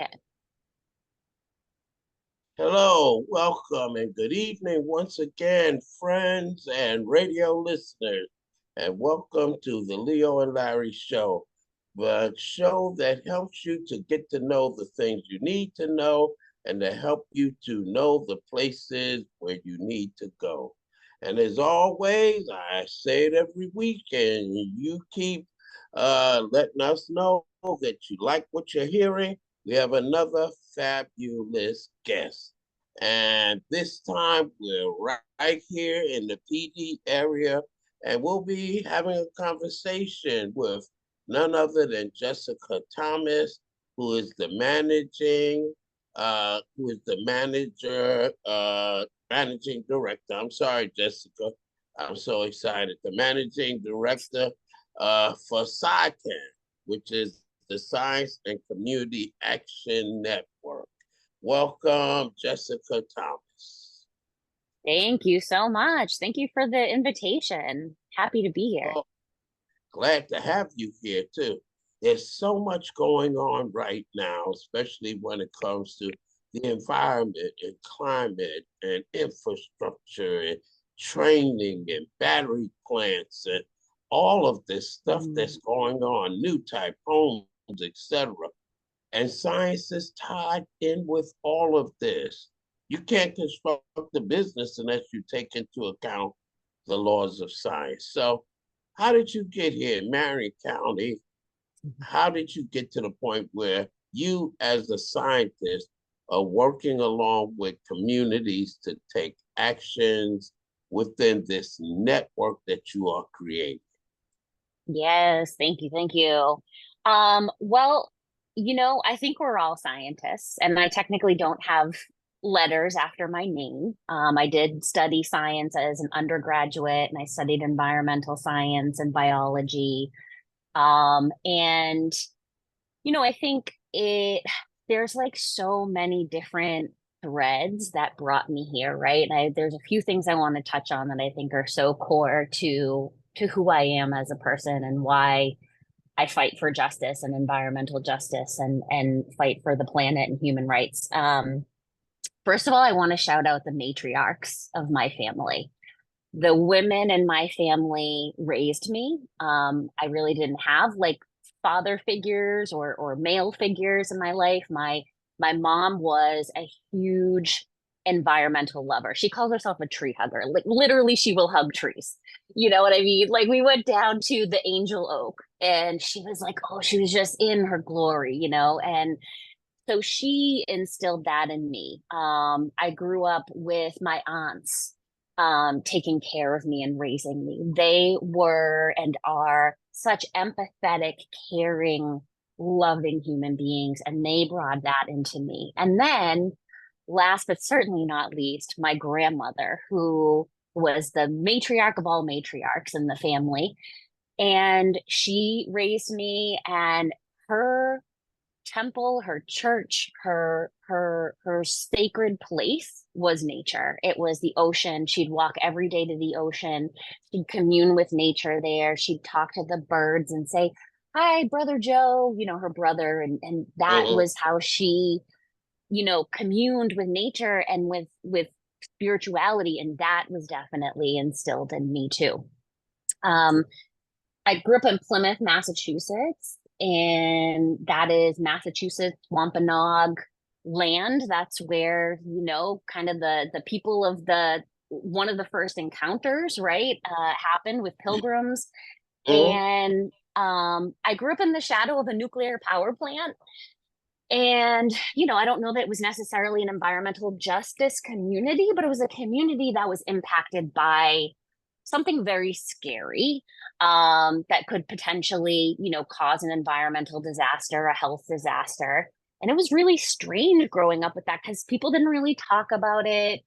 Okay. Hello, welcome, and good evening once again, friends and radio listeners. And welcome to the Leo and Larry Show, the show that helps you to get to know the things you need to know and to help you to know the places where you need to go. And as always, I say it every week, and you keep letting us know that you like what you're hearing. We have another fabulous guest. And this time we're right here in the PD area, and we'll be having a conversation with none other than Jessica Thomas, who is the managing director. I'm sorry, Jessica. I'm so excited. The managing director for SciCan, which is the Science and Community Action Network. Welcome, Jessica Thomas. Thank you so much. Thank you for the invitation. Happy to be here. Oh, glad to have you here too. There's so much going on right now, especially when it comes to the environment and climate and infrastructure and training and battery plants and all of this stuff Mm. that's going on, new type homes, etc. And science is tied in with all of this. You can't construct the business unless you take into account the laws of science. So, how did you get here in Marion County? How did you get to the point where you, as a scientist, are working along with communities to take actions within this network that you are creating? Yes, thank you, thank you. Well, I think we're all scientists, and I technically don't have letters after my name. I did study science as an undergraduate, and I studied environmental science and biology. And I think there's like so many different threads that brought me here, right? There's a few things I want to touch on that I think are so core to who I am as a person and why I fight for justice and environmental justice and fight for the planet and human rights. First of all, I want to shout out the matriarchs of my family. The women in my family raised me. I really didn't have like father figures or male figures in my life. My mom was a huge environmental lover. She calls herself a tree hugger. Like literally, she will hug trees. You know what I mean? Like we went down to the Angel Oak, and she was like, oh, she was just in her glory. And so she instilled that in me. I grew up with my aunts taking care of me and raising me. They were and are such empathetic, caring, loving human beings, and they brought that into me. And then, last but certainly not least, my grandmother, who was the matriarch of all matriarchs in the family. And she raised me, and her temple, her church, her sacred place was nature. It was the ocean. She'd walk every day to the ocean. She'd commune with nature there. She'd talk to the birds and say, "Hi, brother Joe," her brother, and that Mhm. was how she, communed with nature and with spirituality, and that was definitely instilled in me too. Um, I grew up in Plymouth, Massachusetts, and that is Massachusetts Wampanoag land. That's where, kind of the people of the one of the first encounters, right, happened with pilgrims. Mhm. And I grew up in the shadow of a nuclear power plant. And, I don't know that it was necessarily an environmental justice community, but it was a community that was impacted by something very scary that could potentially, cause an environmental disaster, a health disaster. And it was really strange growing up with that because people didn't really talk about it.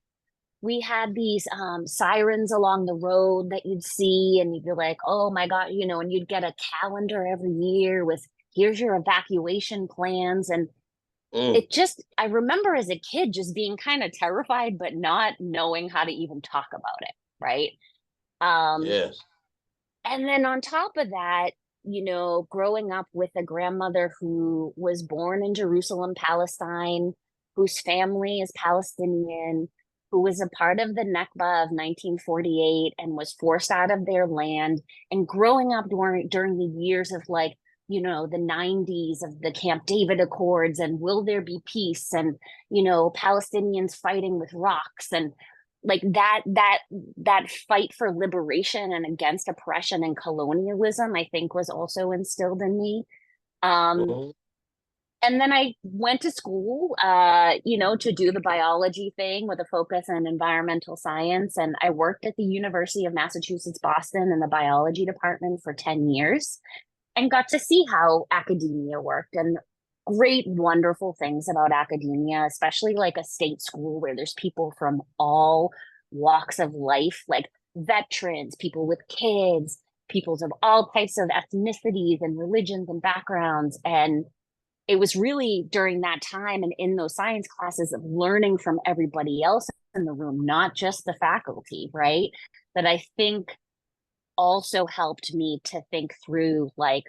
We had these sirens along the road that you'd see, and you'd be like, oh my God, and you'd get a calendar every year with here's your evacuation plans. And Mhm. I remember as a kid just being kind of terrified, but not knowing how to even talk about it. Right. Um, Yes. and then on top of that, growing up with a grandmother who was born in Jerusalem, Palestine, whose family is Palestinian, who was a part of the Nakba of 1948 and was forced out of their land, and growing up during the years of the 90s of the Camp David Accords and will there be peace and Palestinians fighting with rocks and like that fight for liberation and against oppression and colonialism, I think, was also instilled in me. um Mhm. and then I went to school, to do the biology thing with a focus on environmental science. And I worked at the University of Massachusetts, Boston in the biology department for 10 years and got to see how academia worked and great, wonderful things about academia, especially like a state school where there's people from all walks of life, like veterans, people with kids, peoples of all types of ethnicities and religions and backgrounds. And it was really during that time and in those science classes of learning from everybody else in the room, not just the faculty, right? That I think also helped me to think through like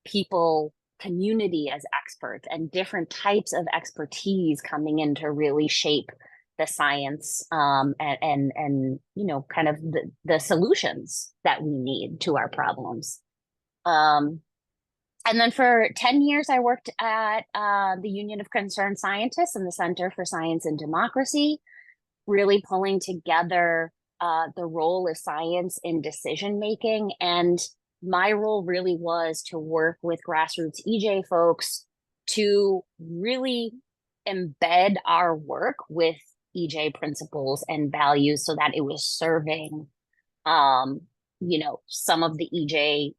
people, community as experts, and different types of expertise coming in to really shape the science, and kind of the solutions that we need to our problems. Um, and then for 10 years, I worked at the Union of Concerned Scientists and the Center for Science and Democracy, really pulling together the role of science in decision making. And my role really was to work with grassroots EJ folks to really embed our work with EJ principles and values so that it was serving, um, some of the EJ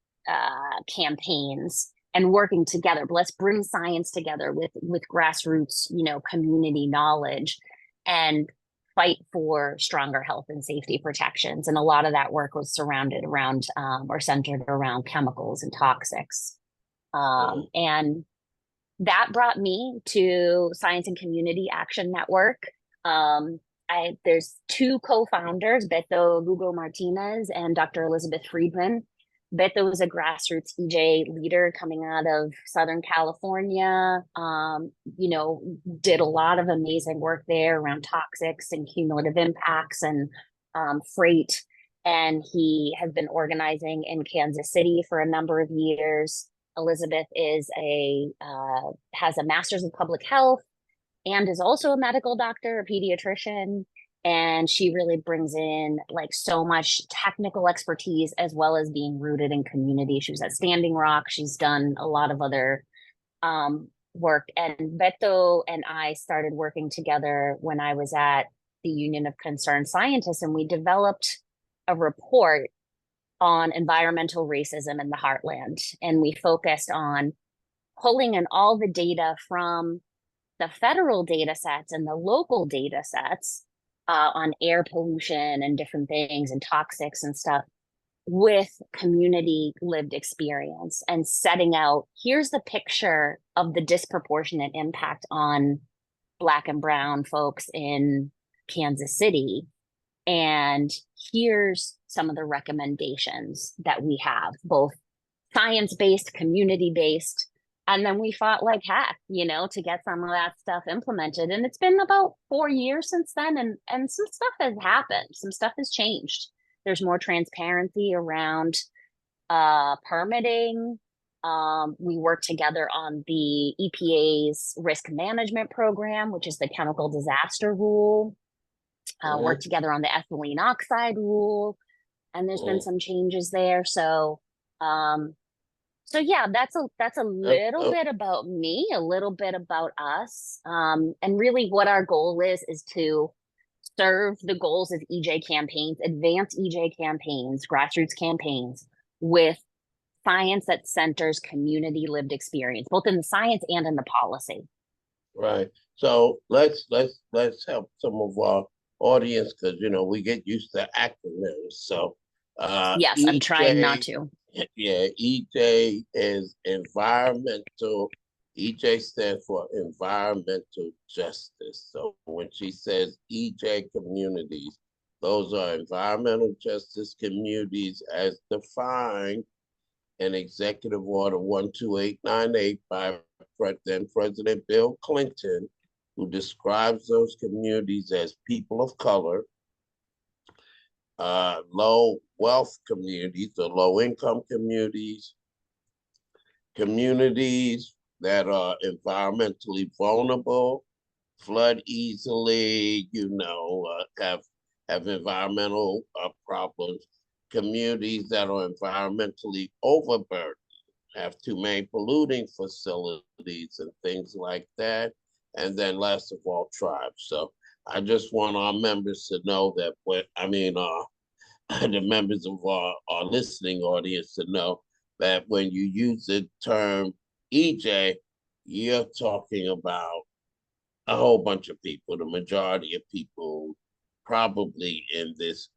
campaigns and working together. But let's bring science together with grassroots, community knowledge and fight for stronger health and safety protections. And a lot of that work was surrounded around or centered around chemicals and toxics. Mhm. And that brought me to Science and Community Action Network. There's two co-founders, Beto Lugo Martinez and Dr. Elizabeth Friedman. Beto was a grassroots EJ leader coming out of Southern California. Did a lot of amazing work there around toxics and cumulative impacts and freight. And he has been organizing in Kansas City for a number of years. Elizabeth has a master's in public health and is also a medical doctor, a pediatrician. And she really brings in like so much technical expertise as well as being rooted in community. She was at Standing Rock. She's done a lot of other work. And Beto and I started working together when I was at the Union of Concerned Scientists, and we developed a report on environmental racism in the heartland. And we focused on pulling in all the data from the federal data sets and the local data sets on air pollution and different things and toxics and stuff with community lived experience and setting out here's the picture of the disproportionate impact on Black and Brown folks in Kansas City. And here's some of the recommendations that we have, both science-based, community-based. And then we fought like heck, to get some of that stuff implemented. And it's been about 4 years since then. And some stuff has happened. Some stuff has changed. There's more transparency around permitting. We work together on the EPA's risk management program, which is the chemical disaster rule. Work Mhm. together on the ethylene oxide rule, and there's been Mhm. some changes there. So yeah, that's a Uh, little uh, bit about me, a little bit about us, and really what our goal is to serve the goals of EJ campaigns, advance EJ campaigns, grassroots campaigns with science that centers community lived experience, both in the science and in the policy. Right. So let's help some of our audience because we get used to acronyms. So Yes, I'm trying not EJ, to. yeah, EJ is environmental. EJ stands for environmental justice. So when she says EJ communities, those are environmental justice communities as defined an Executive Order 12898 by then President Bill Clinton, who describes those communities as people of color, low wealth communities or low income communities, communities that are environmentally vulnerable, flood easily, have environmental problems, communities that are environmentally overburdened, have too many polluting facilities and things like that. And then last of all, tribes. So I just want our members to know that the members of our listening audience to know that when you use the term EJ, you're talking about a whole bunch of people, the majority of people probably in this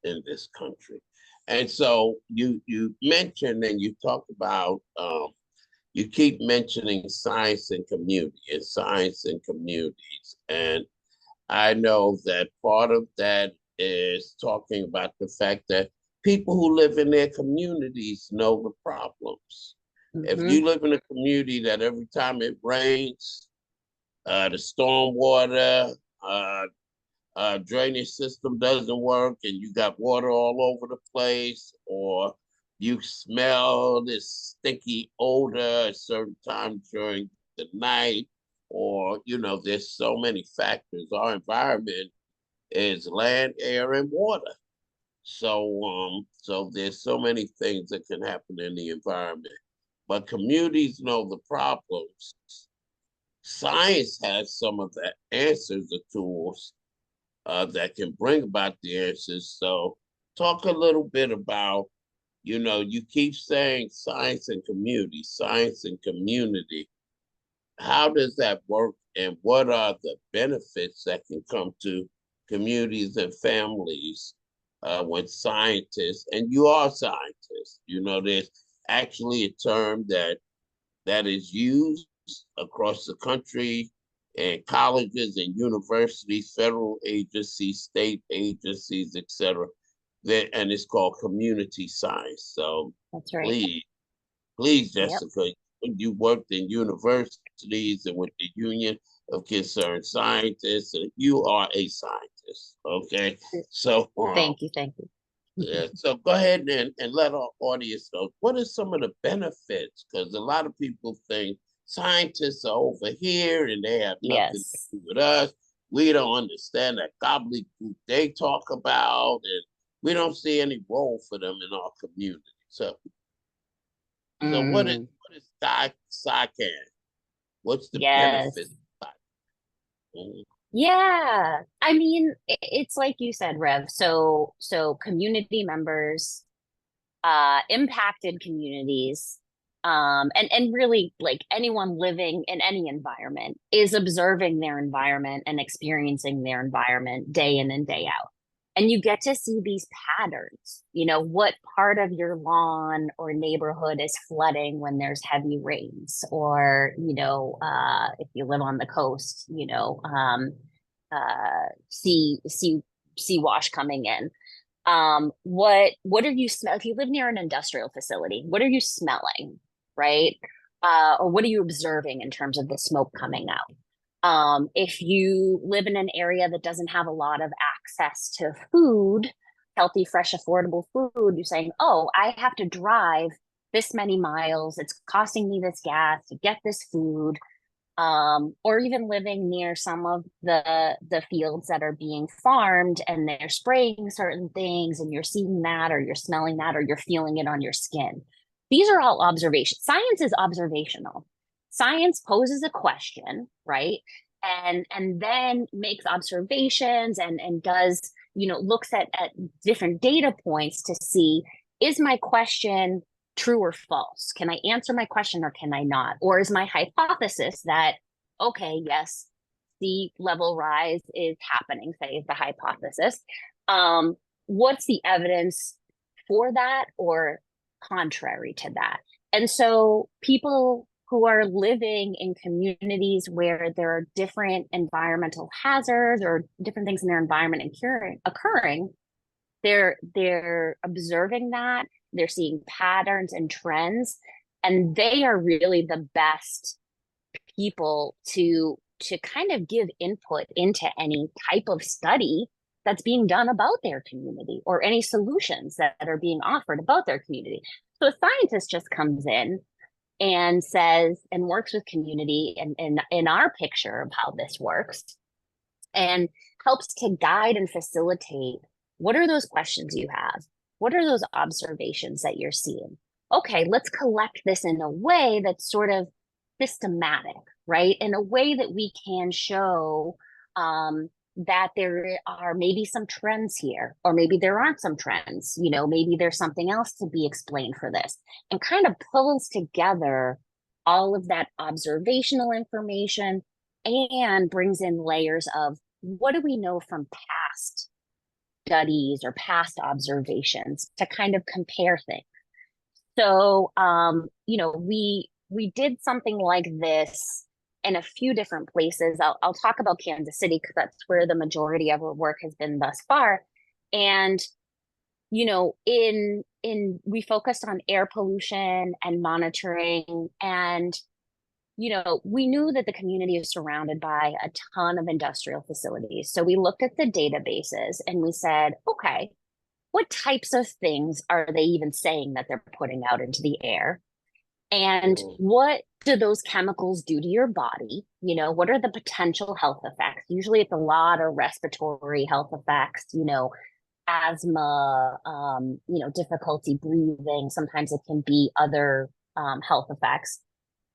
country. And so you mentioned and you talked about you keep mentioning science and community and science and communities. And I know that part of that is talking about the fact that people who live in their communities know the problems. If Mm-hmm. you live in a community that every time it rains, the stormwater drainage system doesn't work and you got water all over the place, or you smell this sticky odor at certain times during the night, or there's so many factors. Our environment is land, air, and water. So there's so many things that can happen in the environment. But communities know the problems. Science has some of the answers, the tools that can bring about the answers. So talk a little bit about, you keep saying science and community, science and community. How does that work, and what are the benefits that can come to communities and families when scientists, and you are scientists, there's actually a term that is used across the country in colleges and universities, federal agencies, state agencies, etc. And it's called community science. So That's right. please, Yep. Jessica, you worked in universities and with the Union of Concerned Scientists, and you are a scientist. Okay, so Thank you. Thank you. yeah, so go ahead and let our audience know what are some of the benefits, because a lot of people think scientists are over here and they have nothing to Yes. do with us. We don't understand that gobbledygook they talk about, and we don't see any role for them in our community. So what is SciCan? What's the Yes. benefit of SciCan? Yeah. I mean, it's like you said, Rev. So community members, impacted communities, and really like anyone living in any environment is observing their environment and experiencing their environment day in and day out. And you get to see these patterns, what part of your lawn or neighborhood is flooding when there's heavy rains, or, if you live on the coast, sea wash coming in. What are you smell if you live near an industrial facility, what are you smelling, right? Or what are you observing in terms of the smoke coming out? If you live in an area that doesn't have a lot of access to food, healthy, fresh, affordable food, you're saying, oh, I have to drive this many miles, it's costing me this gas to get this food. Or even living near some of the fields that are being farmed and they're spraying certain things, and you're seeing that, or you're smelling that, or you're feeling it on your skin. These are all observations. Science is observational. Science poses a question, right? And then makes observations and does, looks at different data points to see, is my question true or false? Can I answer my question or can I not? Or is my hypothesis that, okay, yes, sea level rise is happening, say is the hypothesis. What's the evidence for that or contrary to that? And so people who are living in communities where there are different environmental hazards or different things in their environment occurring, They're observing that, they're seeing patterns and trends, and they are really the best people to kind of give input into any type of study that's being done about their community or any solutions that are being offered about their community. So a scientist just comes in and says and works with community and in our picture of how this works and helps to guide and facilitate. What are those questions you have? What are those observations that you're seeing? Okay, let's collect this in a way that's sort of systematic, right? In a way that we can show that there are maybe some trends here, or maybe there aren't some trends. Maybe there's something else to be explained for this, and kind of pulls together all of that observational information and brings in layers of what do we know from past studies or past observations to kind of compare things. So, we did something like this in a few different places. I'll talk about Kansas City because that's where the majority of our work has been thus far. And, in we focused on air pollution and monitoring, and we knew that the community is surrounded by a ton of industrial facilities. So we looked at the databases and we said, okay, what types of things are they even saying that they're putting out into the air? And what do those chemicals do to your body? What are the potential health effects? Usually it's a lot of respiratory health effects, asthma, difficulty breathing. Sometimes it can be other health effects.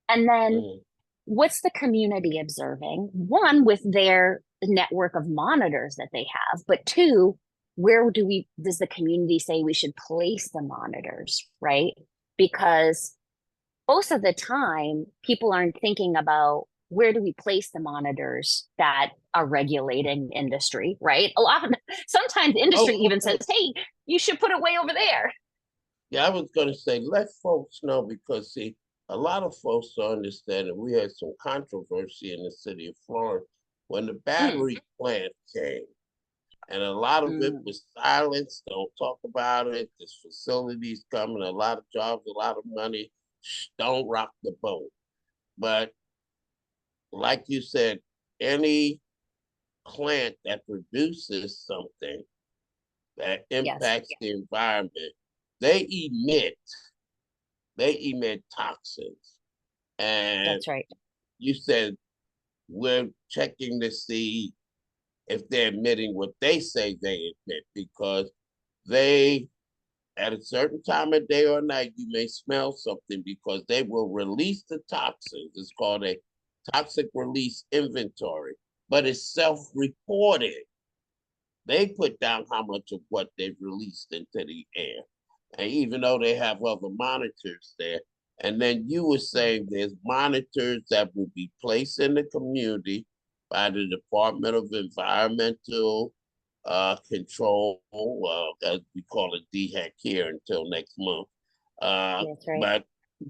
And then what's the community observing? One, with their network of monitors that they have, but two, where does the community say we should place the monitors, right? Because most of the time, people aren't thinking about where do we place the monitors that are regulating industry, right? Sometimes industry even says, hey, you should put it way over there. Yeah, I was going to say, let folks know because, see, a lot of folks don't understand that we had some controversy in the city of Florence when the battery plant came. And a lot of it was silence. Don't talk about it. This facility's coming, a lot of jobs, a lot of money. Don't rock the boat. But like you said, any plant that produces something that impacts the environment, they emit toxins. And that's right. You said we're checking to see if they're emitting what they say they emit, because they, at a certain time of day or night, you may smell something because they will release the toxins. It's called a toxic release inventory, but it's self-reported. They put down how much of what they've released into the air. And even though they have other monitors there, and then you were saying there's monitors that will be placed in the community by the Department of Environmental Control, as we call it DHEC here until next month. That's right.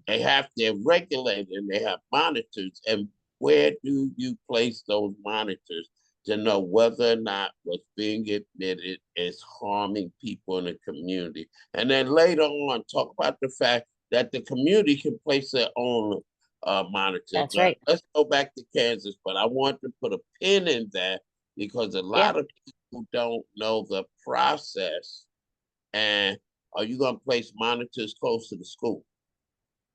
But they're regulated and they have monitors. And where do you place those monitors to know whether or not what's being admitted is harming people in the community? And then later on, talk about the fact that the community can place their own monitors. That's right. Let's go back to Kansas, but I want to put a pin in that because a lot of people don't know the process. And are you going to place monitors close to the school?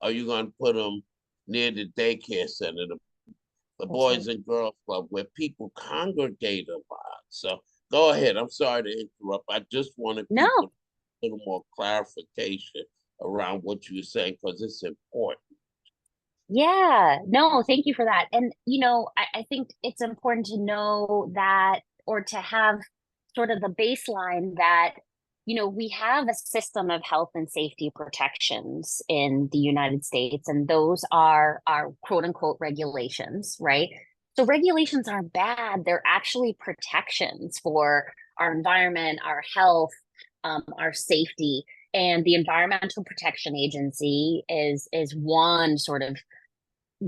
Are you going to put them near the daycare center, the Boys and Girls Club, where people congregate a lot? So go ahead. I'm sorry to interrupt. I just wanted people a little more clarification around what you were saying because it's important. Yeah, no, thank you for that. And, I think it's important to know that, or to have sort of the baseline that, we have a system of health and safety protections in the United States, and those are our quote unquote regulations, right? So regulations aren't bad. They're actually protections for our environment, our health, our safety. And the Environmental Protection Agency is one sort of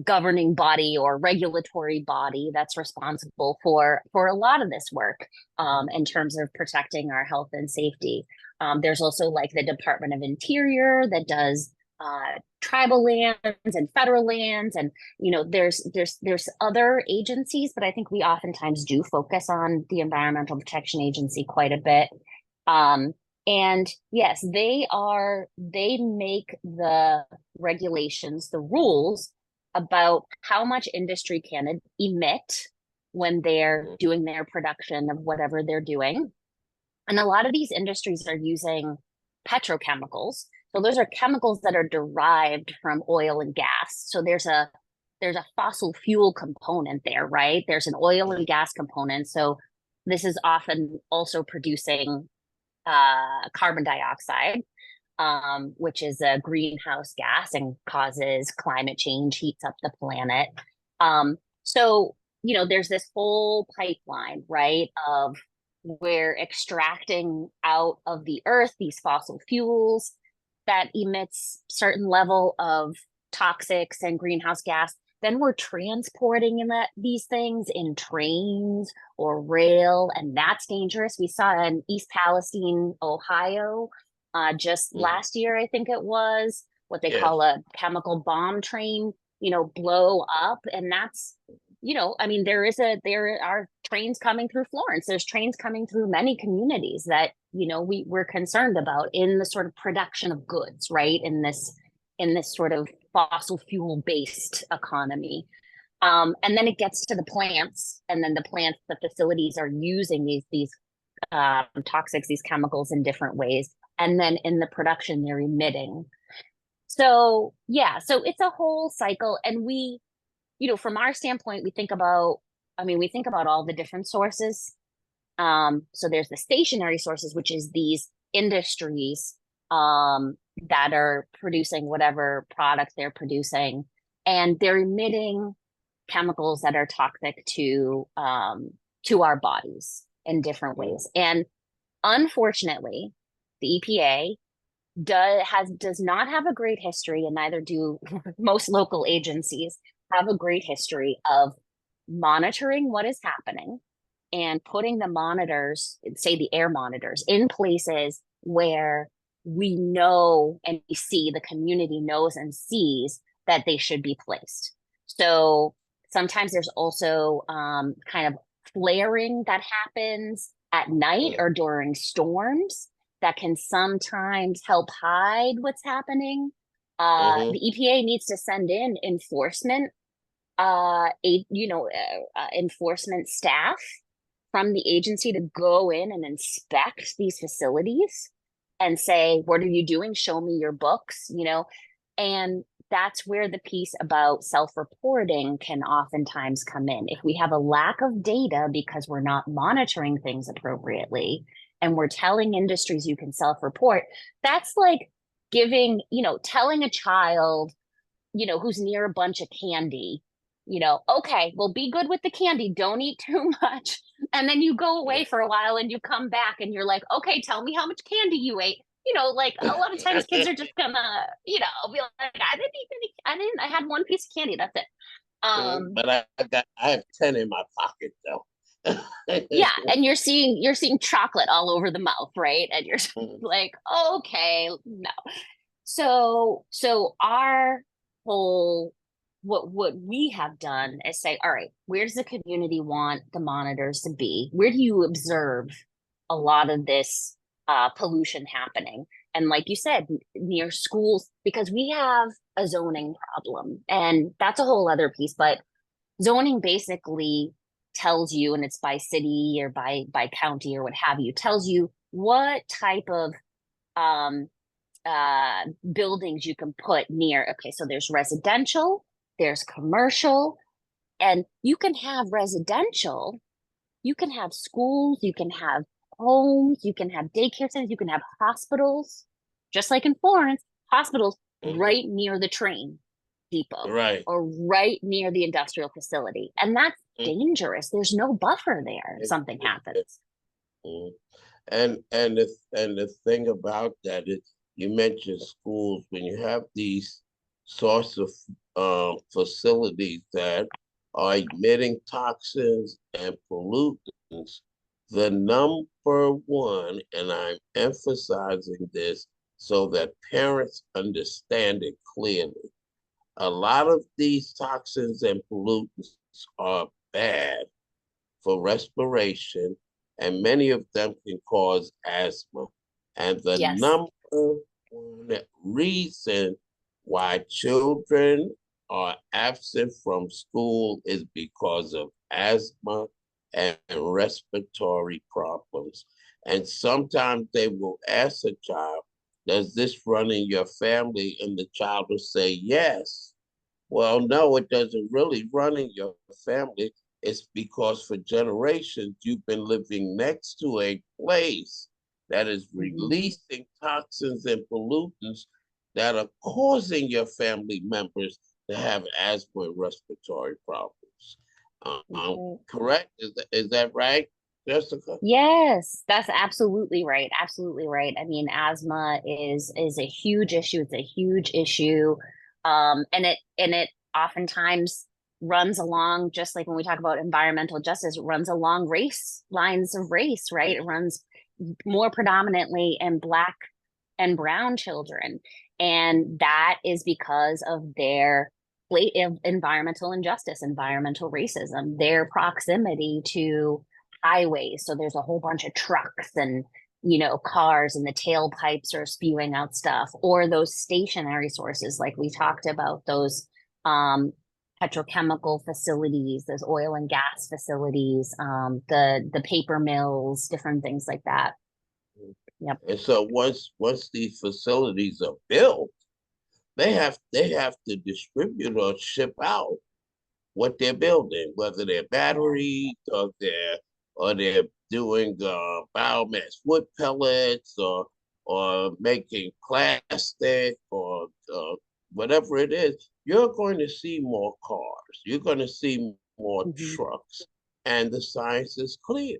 governing body or regulatory body that's responsible for a lot of this work in terms of protecting our health and safety. There's also like the Department of Interior that does tribal lands and federal lands, and there's other agencies, but I think we oftentimes do focus on the Environmental Protection Agency quite a bit. Um, and yes, they make the regulations, the rules about how much industry can emit when they're doing their production of whatever they're doing. And a lot of these industries are using petrochemicals. So those are chemicals that are derived from oil and gas. So there's a fossil fuel component there, right? There's an oil and gas component. So this is often also producing carbon dioxide, which is a greenhouse gas and causes climate change, heats up the planet. So, there's this whole pipeline, right, of we're extracting out of the earth these fossil fuels that emits certain level of toxics and greenhouse gas. Then we're transporting these things in trains or rail, and that's dangerous. We saw in East Palestine, Ohio, just last year, I think it was, what they call a chemical bomb train, blow up. And that's, I mean, there are trains coming through Florence. There's trains coming through many communities that, we're concerned about in the sort of production of goods, right? In this sort of fossil fuel based economy. And then it gets to the plants, and then the facilities are using these toxics, these chemicals in different ways. And then in the production, they're emitting. So yeah, so it's a whole cycle. And from our standpoint, we think about all the different sources. So there's the stationary sources, which is these industries that are producing whatever product they're producing, and they're emitting chemicals that are toxic to our bodies in different ways. And unfortunately, the EPA does not have a great history, and neither do most local agencies have a great history of monitoring what is happening and putting the monitors, say the air monitors, in places where we know and we see, the community knows and sees that they should be placed. So sometimes there's also kind of flaring that happens at night or during storms that can sometimes help hide what's happening. The EPA needs to send in enforcement, enforcement staff from the agency to go in and inspect these facilities and say, what are you doing? Show me your books, and that's where the piece about self-reporting can oftentimes come in. If we have a lack of data because we're not monitoring things appropriately and we're telling industries you can self-report, that's like telling a child, who's near a bunch of candy, okay, well, be good with the candy. Don't eat too much. And then you go away for a while and you come back and you're like, okay, tell me how much candy you ate. Like a lot of times kids are just gonna, be like, I didn't eat I had one piece of candy. That's it. But I have 10 in my pocket though. Yeah, and you're seeing chocolate all over the mouth, right? And you're like, okay, no. So our whole what we have done is say, all right, where does the community want the monitors to be? Where do you observe a lot of this pollution happening? And like you said, near schools, because we have a zoning problem, and that's a whole other piece. But zoning basically tells you, and it's by city or by county or what have you, tells you what type of buildings you can put near. Okay, so there's residential, there's commercial, and you can have residential, you can have schools, you can have homes, you can have daycare centers, you can have hospitals, just like in Florence, hospitals right near the train depot, right, or right near the industrial facility. And that's dangerous. There's no buffer there if something happens. And the thing about that is, you mentioned schools. When you have these source of facilities that are emitting toxins and pollutants, the number one, and I'm emphasizing this so that parents understand it clearly. A lot of these toxins and pollutants are bad for respiration, and many of them can cause asthma. And the Yes. number one reason why children are absent from school is because of asthma and respiratory problems. And sometimes they will ask a child, does this run in your family? And the child will say yes. Well, no, it doesn't really run in your family. It's because for generations you've been living next to a place that is Hmm. releasing toxins and pollutants that are causing your family members to have asthma and respiratory problems. Correct? Is that right, Jessica? Yes, that's absolutely right. Absolutely right. I mean, asthma is a huge issue. It's a huge issue. And it oftentimes runs along, just like when we talk about environmental justice, it runs along race lines of race, right? It runs more predominantly in Black and brown children. And that is because of their blatant environmental injustice, environmental racism, their proximity to highways. So there's a whole bunch of trucks and cars, and the tailpipes are spewing out stuff, or those stationary sources, like we talked about, those petrochemical facilities, those oil and gas facilities, the paper mills, different things like that. Yep. And so once these facilities are built, they have to distribute or ship out what they're building, whether they're Yeah. batteries or they're doing biomass wood pellets or making plastic or whatever it is. You're going to see more cars. You're going to see more Hmm. trucks, and the science is clear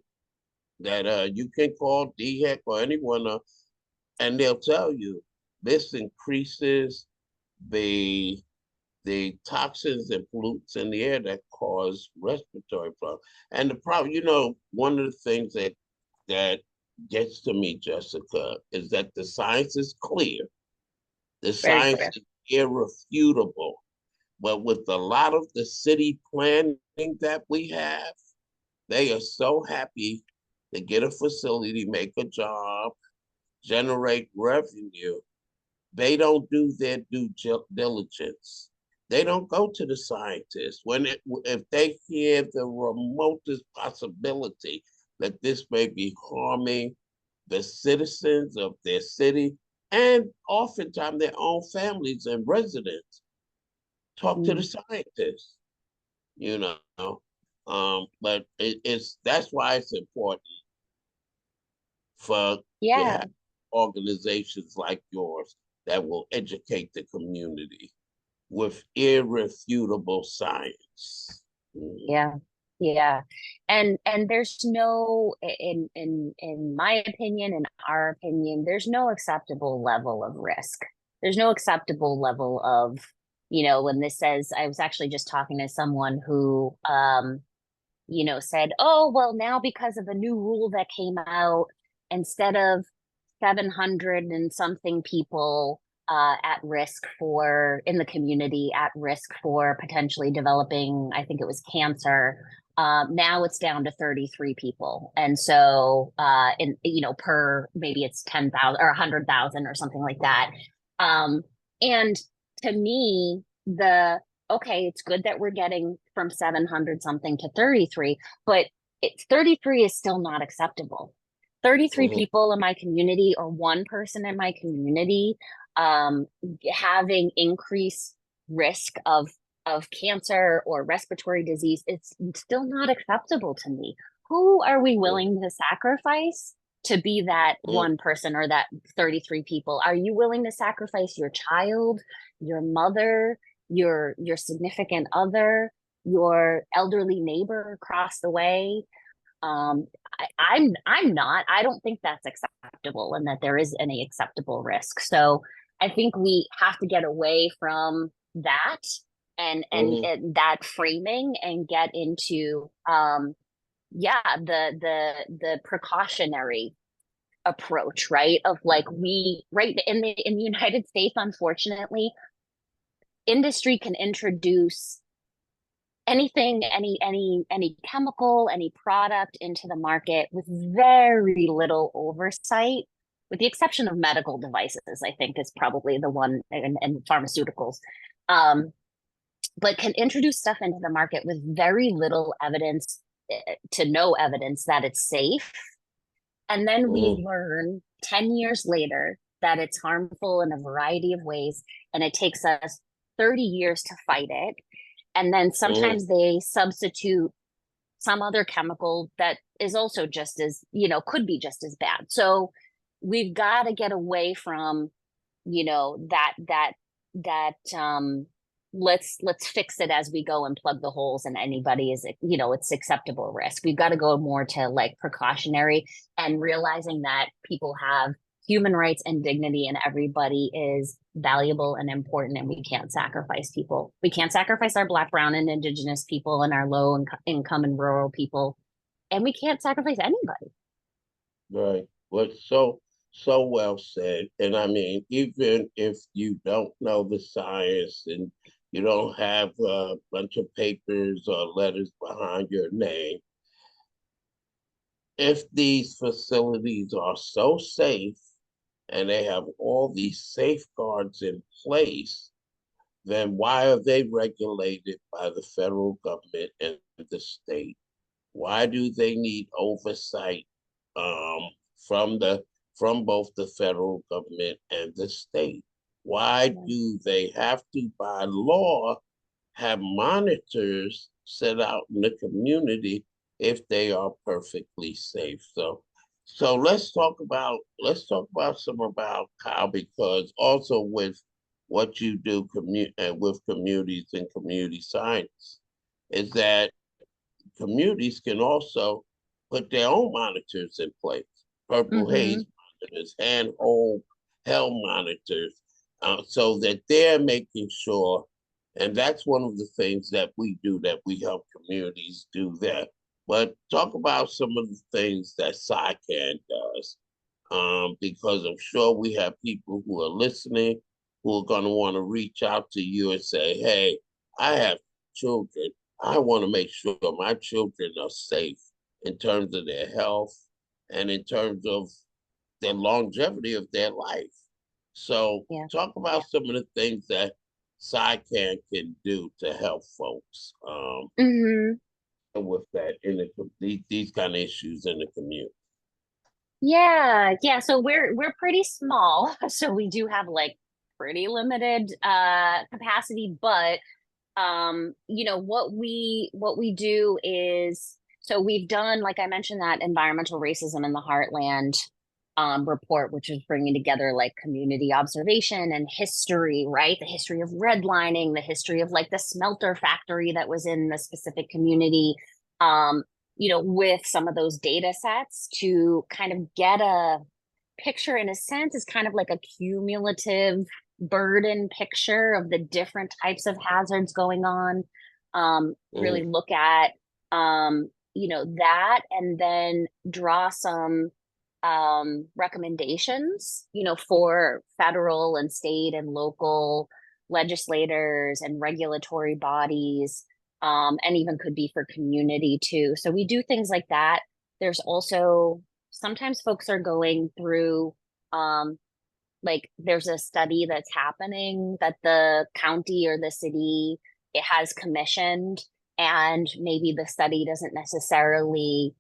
that you can call DHEC or anyone and they'll tell you this increases the the toxins and pollutants in the air that cause respiratory problems. And the problem, one of the things that gets to me, Jessica, is that the science is clear. The Very science clear. is irrefutable. But with a lot of the city planning that we have, they are so happy to get a facility, make a job, generate revenue. They don't do their due diligence. They don't go to the scientists if they hear the remotest possibility that this may be harming the citizens of their city and oftentimes their own families and residents. Talk to the Mm. scientists, you know. But it's that's why it's important for to Yeah. have organizations like yours that will educate the community with irrefutable science. Mhm. Yeah. Yeah. And there's no, in my opinion, in our opinion, there's no acceptable level of risk. There's no acceptable level of, when this says, I was actually just talking to someone who said, oh, well, now because of a new rule that came out, instead of 700 and something people at risk for in the community, at risk for potentially developing, I think it was cancer. Now it's down to 33 people. And so, per maybe it's 10,000 or 100,000 or something like that. Um, and to me, okay, it's good that we're getting from 700 something to 33, but 33 is still not acceptable. 33 Mhm. people in my community, or one person in my community, um, having increased risk of cancer or respiratory disease, it's still not acceptable to me. Who are we willing to sacrifice to be that Mhm. one person or that 33 people? Are you willing to sacrifice your child, your mother, your significant other, your elderly neighbor across the way? um I'm not. I don't think that's acceptable, and that there is any acceptable risk. So I think we have to get away from that Hmm. and that framing and get into yeah, the precautionary approach, right? Of like we right in the United States, unfortunately, industry can introduce anything, any chemical, any product into the market with very little oversight, with the exception of medical devices, I think is probably the one, and pharmaceuticals. Um, but can introduce stuff into the market with very little evidence to no evidence that it's safe. And then we Hmm. learn 10 years later that it's harmful in a variety of ways. And it takes us 30 years to fight it. And then Hmm. sometimes they substitute some other chemical that is also just as, could be just as bad. So we've got to get away from, that let's fix it as we go and plug the holes, and anybody is, it's acceptable risk. We've got to go more to like precautionary and realizing that people have human rights and dignity, and everybody is valuable and important, and we can't sacrifice people. We can't sacrifice our Black, brown, and indigenous people and our low income and rural people, and we can't sacrifice anybody. Right. Well, so well said. And I mean, even if you don't know the science and you don't have a bunch of papers or letters behind your name, if these facilities are so safe and they have all these safeguards in place, then why are they regulated by the federal government and the state? Why do they need oversight um, from the from both the federal government and the state? Why do they have to, by law, have monitors set out in the community if they are perfectly safe? So let's talk about some about Kyle, because also with what you do and with communities and community science is that communities can also put their own monitors in place, purple Mm-hmm. haze monitors, handhold hell monitors, so that they're making sure. And that's one of the things that we do, that we help communities do that. But talk about some of the things that SciCan does, because I'm sure we have people who are listening who are going to want to reach out to you and say, hey, I have children. I want to make sure my children are safe in terms of their health and in terms of the longevity of their life. So, Yeah. talk about some of the things that SciCan can do to help folks Mm-hmm. with that in these kind of issues in the community. Yeah, yeah. So we're pretty small, so we do have like pretty limited capacity, but what we do is, so we've done, like I mentioned, that environmental racism in the heartland report, which is bringing together like community observation and history, right? The history of redlining, the history of like the smelter factory that was in the specific community, um, with some of those data sets to kind of get a picture, in a sense, is kind of like a cumulative burden picture of the different types of hazards going on. Really Mm-hmm. look at that, and then draw some recommendations, for federal and state and local legislators and regulatory bodies, and even could be for community too. So we do things like that. There's also sometimes folks are going through, um, like there's a study that's happening that the county or the city it has commissioned, and maybe the study doesn't necessarily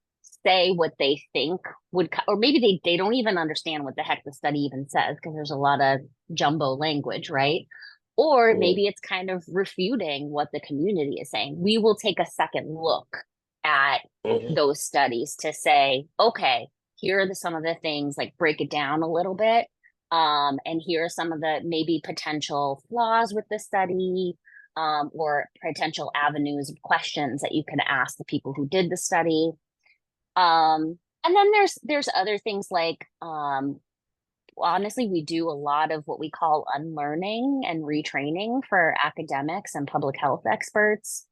say what they think or maybe they don't even understand what the heck the study even says, because there's a lot of jumbo language, right? Or maybe it's kind of refuting what the community is saying. We will take a second look at Mm-hmm. those studies to say, okay, here are some of the things, like break it down a little bit, and here are some of the maybe potential flaws with the study, or potential avenues of questions that you can ask the people who did the study. And then there's other things like honestly, we do a lot of what we call unlearning and retraining for academics and public health experts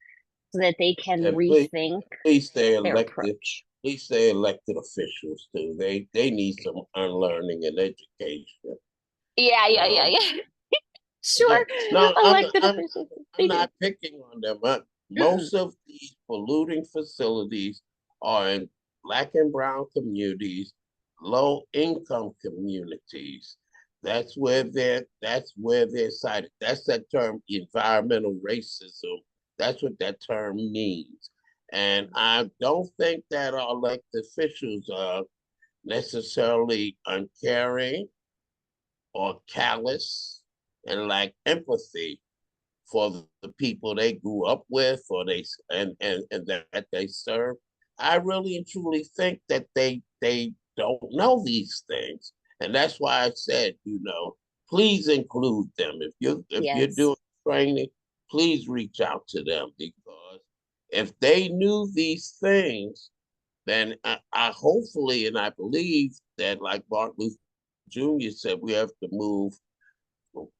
so that they can And rethink please stay their elected. approach. Please stay elected officials too. They need some unlearning and education. Yeah, yeah, yeah, Um, yeah. yeah. Sure. No, Elected officials, I'm they do. not picking on them. Mm-mm. Most of these polluting facilities are in black and brown communities, low income communities. That's where they're cited. That's that term environmental racism. That's what that term means. And I don't think that our elected officials are necessarily uncaring or callous and lack empathy for the people they grew up with or and that they serve. I really and truly think that they don't know these things. And that's why I said, please include them. If you're Yes. doing training, please reach out to them because if they knew these things, then I hopefully and I believe that like Martin Luther Jr. said, we have to move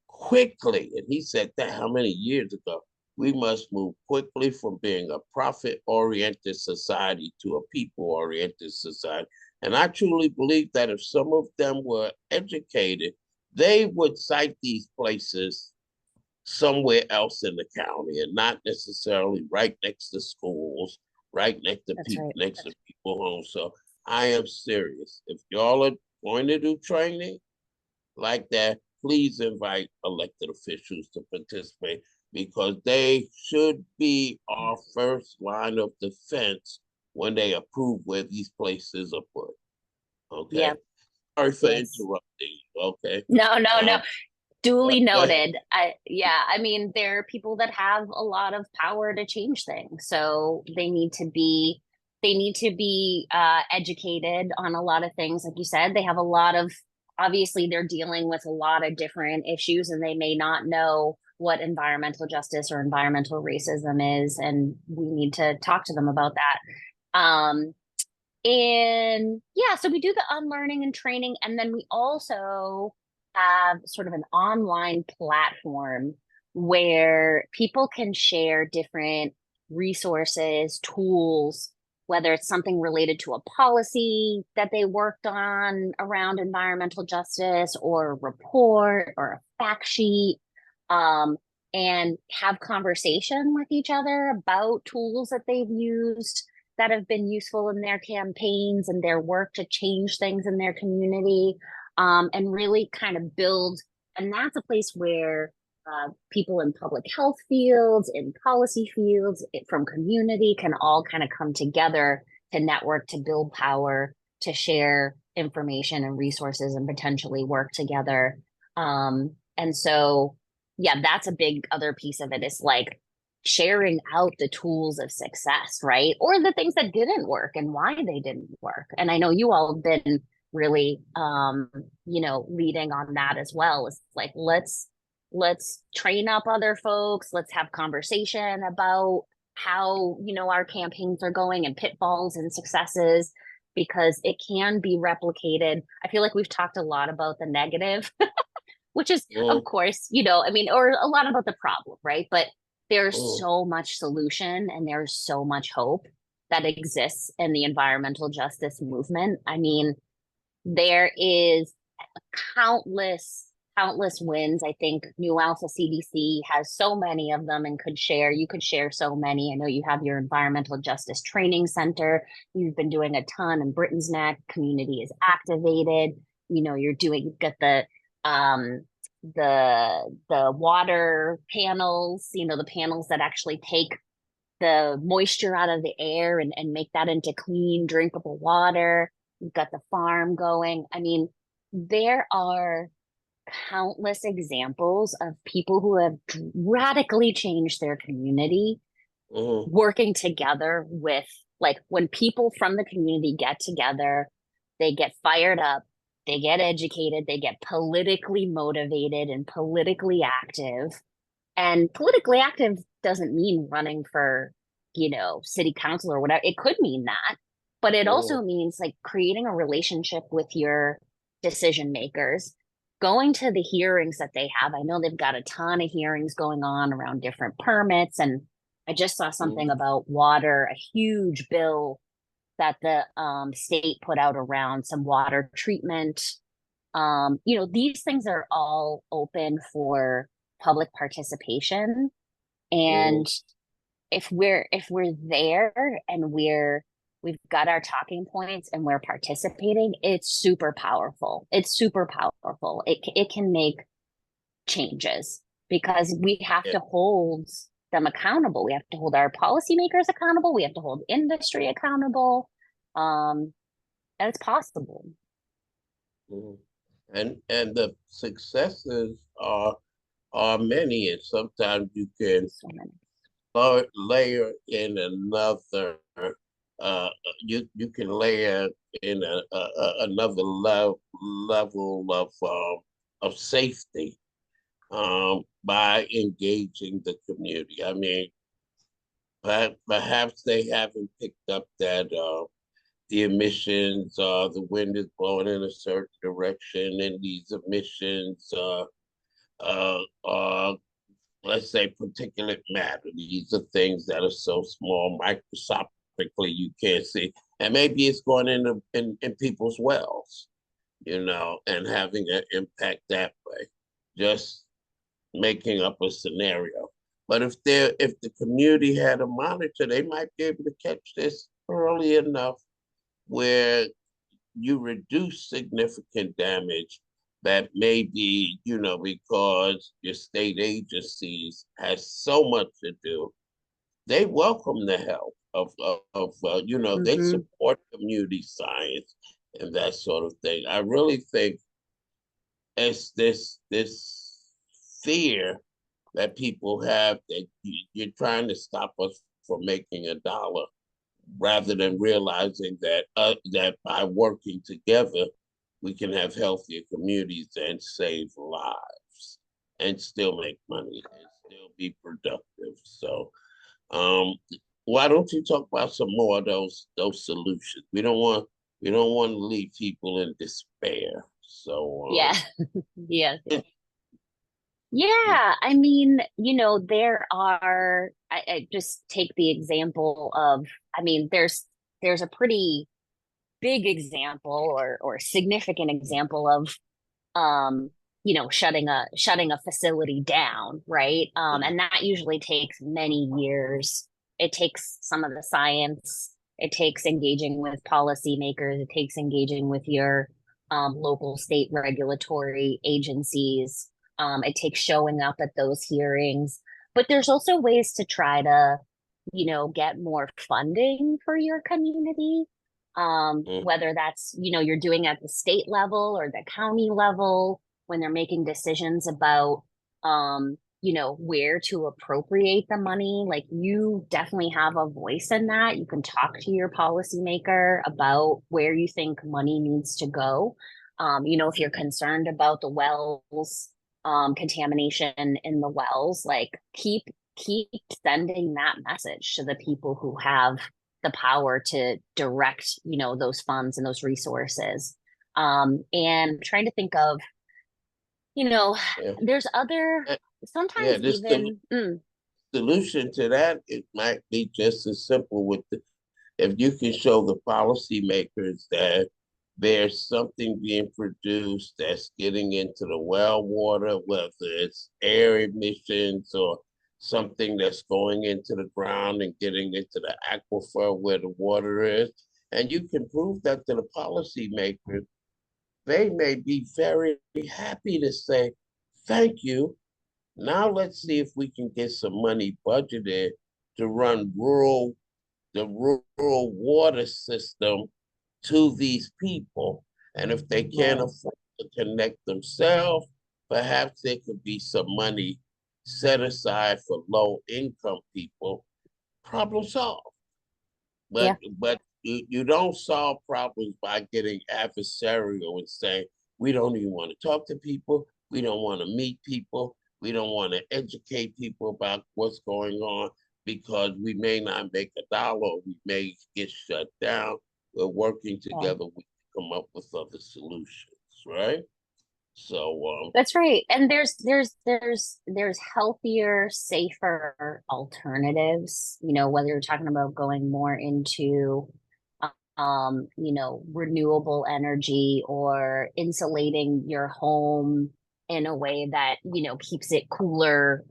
quickly. And he said that how many years ago? We must move quickly from being a profit oriented society to a people oriented society. And I truly believe that if some of them were educated, they would cite these places somewhere else in the county and not necessarily right next to schools, right That's right. next to people homes. So I am serious. If y'all are going to do training, like that, please invite elected officials to participate because they should be our first line of defense when they approve where these places are put. Okay. Yep. Sorry for Yes. interrupting you. Okay. No, no, no. Um, Duly go ahead. noted. Yeah, I mean, there are people that have a lot of power to change things. So they need to be educated on a lot of things. Like you said, they have a lot of, obviously they're dealing with a lot of different issues and they may not know what environmental justice or environmental racism is. And we need to talk to them about that. And yeah, so we do the unlearning and training, and then we also have sort of an online platform where people can share different resources, tools, whether it's something related to a policy that they worked on around environmental justice, or a report, or a fact sheet, um, and have conversation with each other about tools that they've used that have been useful in their campaigns and their work to change things in their community, and really kind of build. And that's a place where people in public health fields, in policy fields, from community can all kind of come together to network, to build power, to share information and resources and potentially work together. And so, yeah, that's a big other piece of it is like sharing out the tools of success, right? Or the things that didn't work and why they didn't work. And I know you all have been really leading on that as well. It's like let's train up other folks, let's have conversation about how, our campaigns are going and pitfalls and successes because it can be replicated. I feel like we've talked a lot about the negative, which is, of Mm, course, I mean, or a lot about the problem, right? But there's mm, so much solution and there's so much hope that exists in the environmental justice movement. I mean, there is countless wins. I think New Alpha CDC has so many of them and you could share so many. I know you have your environmental justice training center. You've been doing a ton, and Britain's Neck community is activated. You've got um the water panels, the panels that actually take the moisture out of the air and make that into clean, drinkable water. You've got the farm going. I mean, there are countless examples of people who have radically changed their community mm, working together with, like, when people from the community get together, they get fired up, they get educated, they get politically motivated and politically active. And politically active doesn't mean running for, city council or whatever. It could mean that, but it mm, also means like creating a relationship with your decision makers, going to the hearings that they have. I know they've got a ton of hearings going on around different permits. And I just saw something about water, a huge bill that the state put out around some water treatment. These things are all open for public participation. Mm-hmm. And if we're there and we've got our talking points and we're participating, it's super powerful. It's super powerful. It can make changes because we have Yeah. to hold them accountable. We have to hold our policymakers accountable. We have to hold industry accountable. And it's possible. Mhm. And the successes are many, and sometimes you can So many. layer in another. You can layer in another level of safety by engaging the community. I mean, perhaps they haven't picked up that the emissions, the wind is blowing in a certain direction, and these emissions are, let's say, particulate matter. These are things that are so small, microscopically, you can't see. And maybe it's going in people's wells, and having an impact that way, just making up a scenario. But if the community had a monitor, they might be able to catch this early enough where you reduce significant damage that may be, because your state agencies has so much to do. They welcome the help they Mm-hmm. support community science and that sort of thing. I really think it's this fear that people have that you're trying to stop us from making a dollar rather than realizing that by working together, we can have healthier communities and save lives and still make money and still be productive. So, um, why don't you talk about some more of those solutions? We don't want to leave people in despair. So, Yeah. Yes. Yeah, I mean, there are, I just take the example of, I mean, there's a pretty big example or significant example of shutting a facility down, right? And that usually takes many years. It takes some of the science, it takes engaging with policymakers, it takes engaging with your local state regulatory agencies. It takes showing up at those hearings. But there's also ways to try to, get more funding for your community, whether that's, you're doing at the state level or the county level when they're making decisions about where to appropriate the money. Like, you definitely have a voice in that. You can talk to your policymaker about where you think money needs to go. If you're concerned about the wells, contamination in the wells, like, keep sending that message to the people who have the power to direct, those funds and those resources. And trying to think of, you know, yeah, there's other, yeah. sometimes This even, solution to that, it might be just as simple if you can show the policymakers that there's something being produced that's getting into the well water, whether it's air emissions or something that's going into the ground and getting into the aquifer where the water is, and you can prove that to the policymakers, they may be very happy to say, thank you. Now let's see if we can get some money budgeted to run the rural water system to these people. And if they can't right. afford to connect themselves, perhaps there could be some money set aside for low income people. Problem solved. Yeah. But you don't solve problems by getting adversarial and saying, we don't even want to talk to people, we don't want to meet people, we don't want to educate people about what's going on because we may not make a dollar, or we may get shut down. We're working Yeah. together, we come up with other solutions. right? So, That's right. And there's healthier, safer alternatives, whether you're talking about going more into renewable energy or insulating your home in a way that, keeps it cooler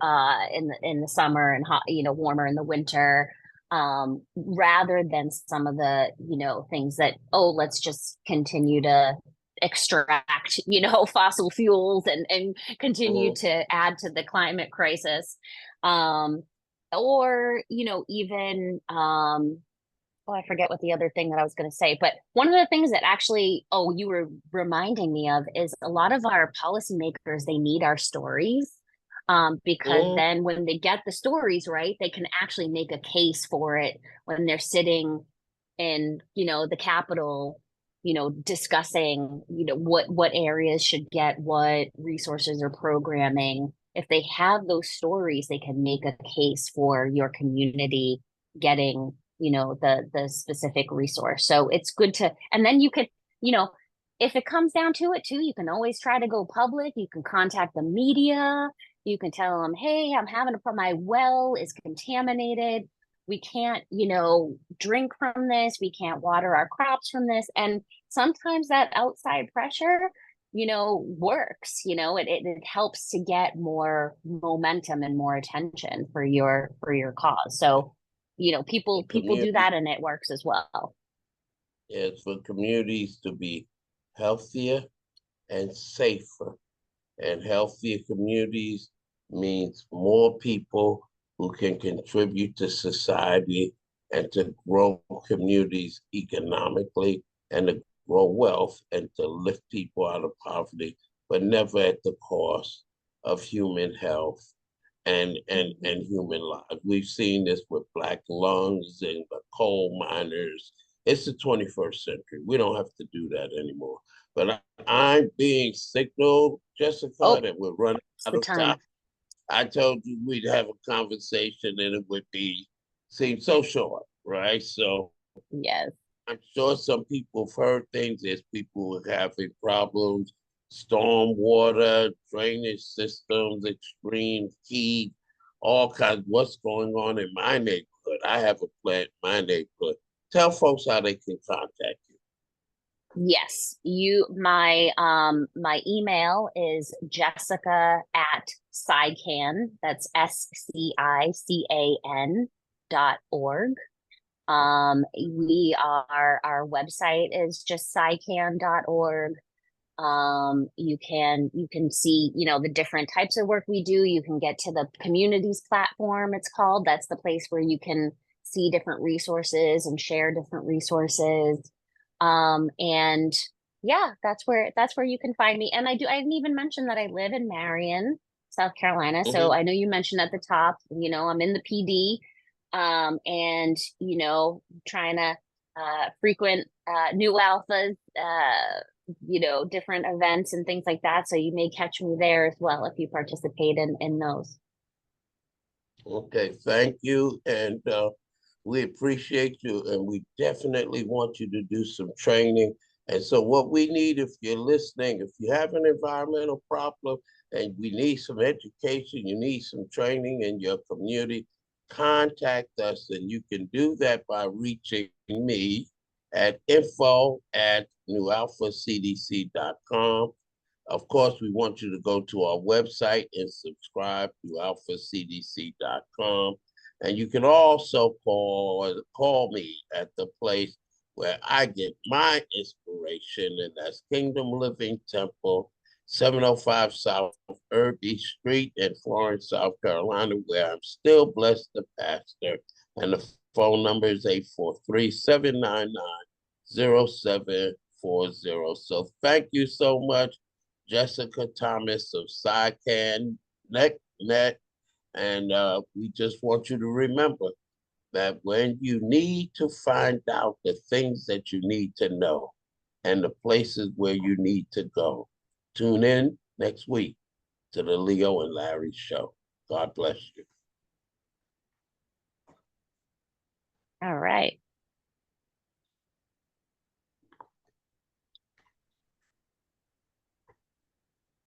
in the summer and hot, warmer in the winter. Rather than some of the, things that, oh, let's just continue to extract, fossil fuels and continue mhm, to add to the climate crisis. Um, or, even oh, I forget what the other thing that I was going to say, but one of the things that actually, oh, you were reminding me of is a lot of our policymakers, they need our stories. Because mhm, then when they get the stories right, they can actually make a case for it when they're sitting in, the Capitol, discussing, what areas should get what resources or programming. If they have those stories, they can make a case for your community getting, the specific resource. So it's good to, and then you could, you know, if it comes down to it too, you can always try to go public. You can contact the media. You can tell them, hey, I'm having a problem. My well is contaminated. We can't, drink from this. We can't water our crops from this. And sometimes that outside pressure, works. It helps to get more momentum and more attention for your cause. So, the people do community that and it works as well. is for communities to be healthier and safer. And healthier communities means more people who can contribute to society and to grow communities economically and to grow wealth and to lift people out of poverty, but never at the cost of human health and human lives. We've seen this with Black lungs and the coal miners. It's the 21st century. We don't have to do that anymore. But I'm being signaled, Jessica, Oh, that we're running it's out the of time. time. I told you we'd have a conversation and it would be seem so short, right? So Yes. I'm sure some people have heard things. There's people having problems, storm water, drainage systems, extreme heat, all kinds. What's going on in my neighborhood? I have a plant in my neighborhood. Tell folks how they can contact you. Yes. My email is Jessica@SciCan. That's SCICAN.org. Our website is just scican.org. You can see, the different types of work we do. You can get to the communities platform, it's called. That's the place where you can see different resources and share different resources. And yeah, that's where you can find me. And I didn't even mention that I live in Marion, South Carolina. So Mhm. I know you mentioned at the top, I'm in the PD, and trying to frequent New Alphas, different events and things like that. So you may catch me there as well if you participate in those. Okay, thank you. And we appreciate you. And we definitely want you to do some training. And so, what we need, if you're listening, if you have an environmental problem and we need some education, you need some training in your community, contact us. And you can do that by reaching me at info@newalphacdc.com. Of course, we want you to go to our website and subscribe to alphacdc.com. And you can also call me at the place where I get my inspiration, and that's Kingdom Living Temple, 705 South Irby Street in Florence, South Carolina, where I'm still blessed the pastor. And the phone number is 843-799-0740. So thank you so much, Jessica Thomas of SciCan Net. And we just want you to remember that when you need to find out the things that you need to know and the places where you need to go, tune in next week to the Leo and Larry show. God bless you.